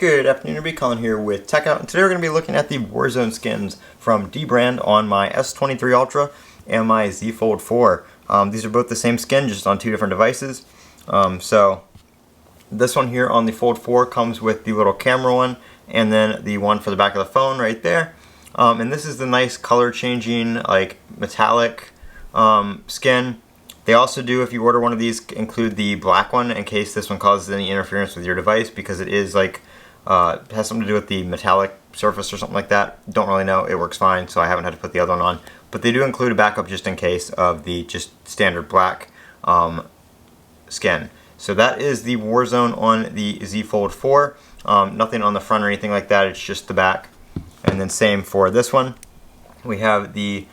Good afternoon, everybody. Colin here with Techout, and today we're going to be looking at the Warzone skins from dbrand on my S23 Ultra and my Z Fold 4. These are both the same skin, just on two different devices. So this one here on the Fold 4 comes with the little camera one, and then the one for the back of the phone right there. And this is the nice color changing, like metallic skin. They also do, if you order one of these, include the black one in case this one causes any interference with your device, because it is like it has something to do with the metallic surface or something like that. Don't really know. It works fine, so I haven't had to put the other one on. But they do include a backup just in case of the just standard black skin. So that is the Warzone on the Z Fold 4. Nothing on the front or anything like that. It's just the back. And then same for this one. We have the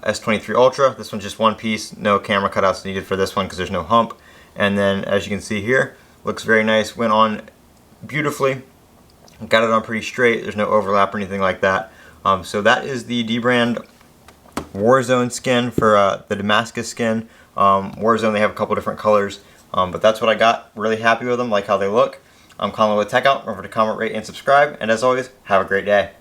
S23 Ultra. This one's just one piece. No camera cutouts needed for this one because there's no hump. And then as you can see here, looks very nice. Went on beautifully. Got it on pretty straight. There's no overlap or anything like that. So that is the dbrand Warzone skin for the Damascus skin. Warzone, they have a couple different colors. But that's what I got. Really happy with them. Like how they look. I'm Colin with Techout. Remember to comment, rate, and subscribe. And as always, have a great day.